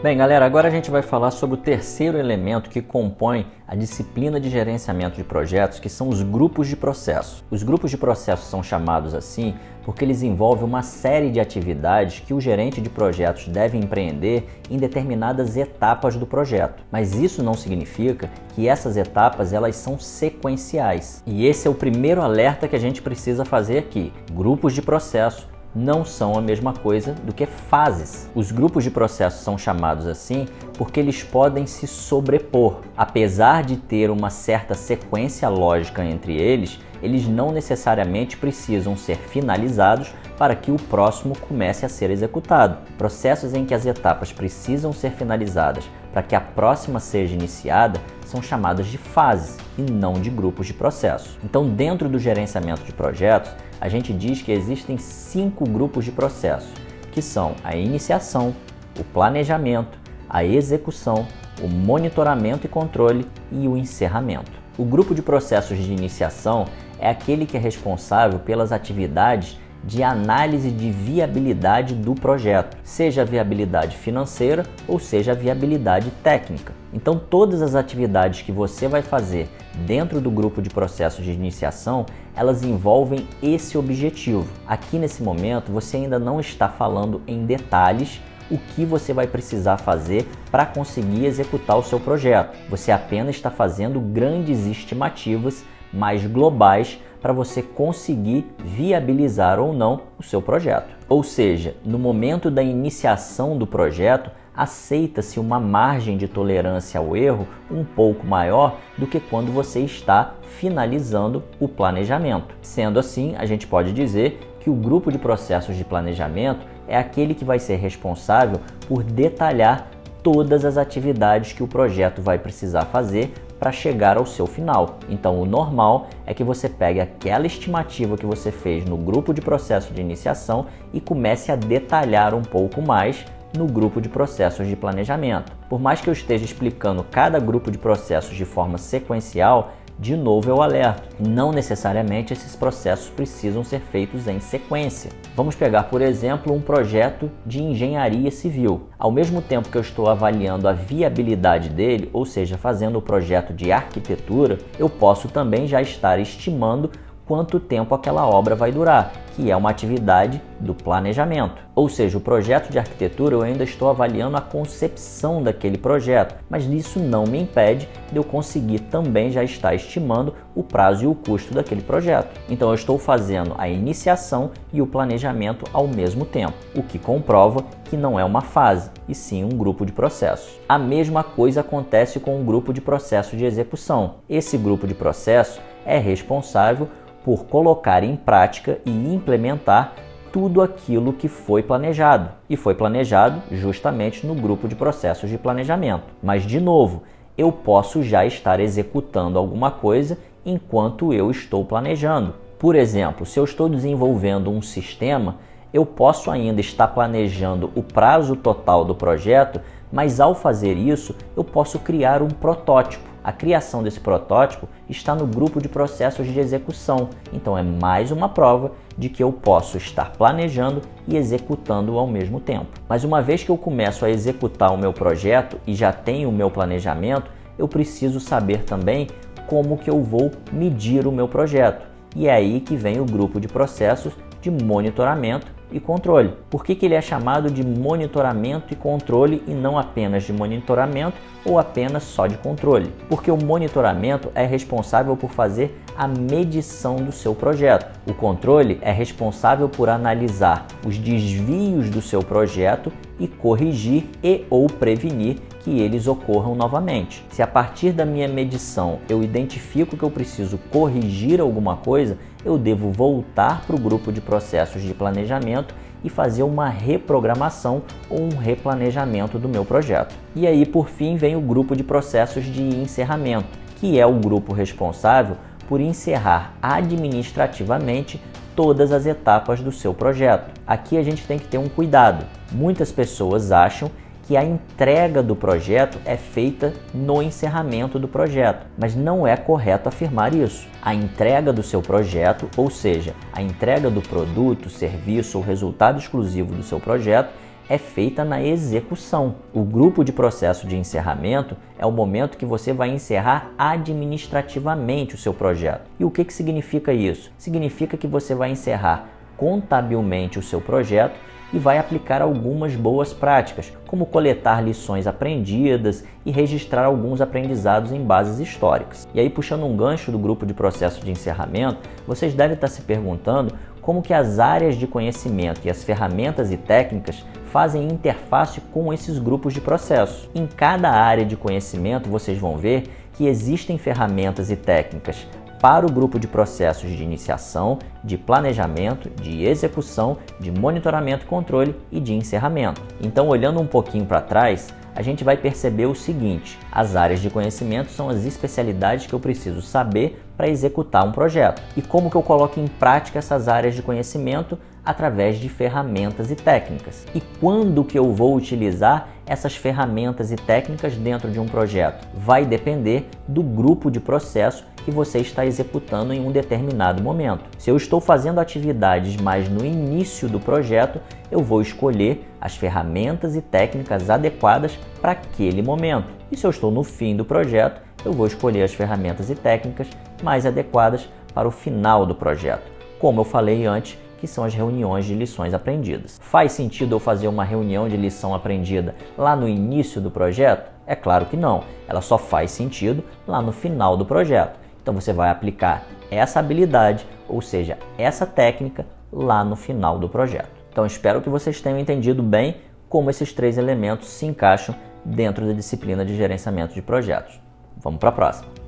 Bem, galera, agora a gente vai falar sobre o terceiro elemento que compõe a disciplina de gerenciamento de projetos, que são os grupos de processo. Os grupos de processo são chamados assim porque eles envolvem uma série de atividades que o gerente de projetos deve empreender em determinadas etapas do projeto. Mas isso não significa que essas etapas elas são sequenciais. E esse é o primeiro alerta que a gente precisa fazer aqui. Grupos de processo não são a mesma coisa do que fases. Os grupos de processo são chamados assim porque eles podem se sobrepor. Apesar de ter uma certa sequência lógica entre eles, eles não necessariamente precisam ser finalizados para que o próximo comece a ser executado. Processos em que as etapas precisam ser finalizadas para que a próxima seja iniciada são chamadas de fases e não de grupos de processo. Então, dentro do gerenciamento de projetos, a gente diz que existem 5 grupos de processo, que são a iniciação, o planejamento, a execução, o monitoramento e controle e o encerramento. O grupo de processos de iniciação é aquele que é responsável pelas atividades de análise de viabilidade do projeto, seja a viabilidade financeira ou seja a viabilidade técnica. Então, todas as atividades que você vai fazer dentro do grupo de processos de iniciação, elas envolvem esse objetivo. Aqui nesse momento, você ainda não está falando em detalhes o que você vai precisar fazer para conseguir executar o seu projeto. Você apenas está fazendo grandes estimativas mais globais para você conseguir viabilizar ou não o seu projeto. Ou seja, no momento da iniciação do projeto, aceita-se uma margem de tolerância ao erro um pouco maior do que quando você está finalizando o planejamento. Sendo assim, a gente pode dizer que o grupo de processos de planejamento é aquele que vai ser responsável por detalhar todas as atividades que o projeto vai precisar fazer para chegar ao seu final. Então, o normal é que você pegue aquela estimativa que você fez no grupo de processo de iniciação e comece a detalhar um pouco mais no grupo de processos de planejamento. Por mais que eu esteja explicando cada grupo de processos de forma sequencial, de novo eu alerto, não necessariamente esses processos precisam ser feitos em sequência. Vamos pegar, por exemplo, um projeto de engenharia civil. Ao mesmo tempo que eu estou avaliando a viabilidade dele, ou seja, fazendo o projeto de arquitetura, eu posso também já estar estimando quanto tempo aquela obra vai durar, que é uma atividade do planejamento. Ou seja, o projeto de arquitetura eu ainda estou avaliando a concepção daquele projeto, mas isso não me impede de eu conseguir também já estar estimando o prazo e o custo daquele projeto. Então eu estou fazendo a iniciação e o planejamento ao mesmo tempo, o que comprova que não é uma fase, e sim um grupo de processos. A mesma coisa acontece com o grupo de processo de execução. Esse grupo de processo é responsável por colocar em prática e implementar tudo aquilo que foi planejado. E foi planejado justamente no grupo de processos de planejamento. Mas, de novo, eu posso já estar executando alguma coisa enquanto eu estou planejando. Por exemplo, se eu estou desenvolvendo um sistema, eu posso ainda estar planejando o prazo total do projeto, mas ao fazer isso, eu posso criar um protótipo. A criação desse protótipo está no grupo de processos de execução, então é mais uma prova de que eu posso estar planejando e executando ao mesmo tempo. Mas uma vez que eu começo a executar o meu projeto e já tenho o meu planejamento, eu preciso saber também como que eu vou medir o meu projeto. E é aí que vem o grupo de processos de monitoramento e controle. Por que ele é chamado de monitoramento e controle e não apenas de monitoramento ou apenas só de controle? Porque o monitoramento é responsável por fazer a medição do seu projeto. O controle é responsável por analisar os desvios do seu projeto e corrigir e ou prevenir que eles ocorram novamente. Se a partir da minha medição eu identifico que eu preciso corrigir alguma coisa, eu devo voltar para o grupo de processos de planejamento e fazer uma reprogramação ou um replanejamento do meu projeto. E aí, por fim, vem o grupo de processos de encerramento, que é o grupo responsável por encerrar administrativamente todas as etapas do seu projeto. Aqui a gente tem que ter um cuidado. Muitas pessoas acham que a entrega do projeto é feita no encerramento do projeto, mas não é correto afirmar isso. A entrega do seu projeto, ou seja, a entrega do produto, serviço ou resultado exclusivo do seu projeto, é feita na execução. O grupo de processo de encerramento é o momento que você vai encerrar administrativamente o seu projeto. E o que significa isso? Significa que você vai encerrar contabilmente o seu projeto e vai aplicar algumas boas práticas, como coletar lições aprendidas e registrar alguns aprendizados em bases históricas. E aí, puxando um gancho do grupo de processo de encerramento, vocês devem estar se perguntando como que as áreas de conhecimento e as ferramentas e técnicas fazem interface com esses grupos de processo. Em cada área de conhecimento, vocês vão ver que existem ferramentas e técnicas para o grupo de processos de iniciação, de planejamento, de execução, de monitoramento e controle e de encerramento. Então, olhando um pouquinho para trás, a gente vai perceber o seguinte: as áreas de conhecimento são as especialidades que eu preciso saber para executar um projeto. E como que eu coloco em prática essas áreas de conhecimento? Através de ferramentas e técnicas. E quando que eu vou utilizar essas ferramentas e técnicas dentro de um projeto? Vai depender do grupo de processo que você está executando em um determinado momento. Se eu estou fazendo atividades mais no início do projeto, eu vou escolher as ferramentas e técnicas adequadas para aquele momento. E se eu estou no fim do projeto, eu vou escolher as ferramentas e técnicas mais adequadas para o final do projeto. Como eu falei antes, que são as reuniões de lições aprendidas. Faz sentido eu fazer uma reunião de lição aprendida lá no início do projeto? É claro que não. Ela só faz sentido lá no final do projeto. Então você vai aplicar essa habilidade, ou seja, essa técnica, lá no final do projeto. Então espero que vocês tenham entendido bem como esses 3 elementos se encaixam dentro da disciplina de gerenciamento de projetos. Vamos para a próxima.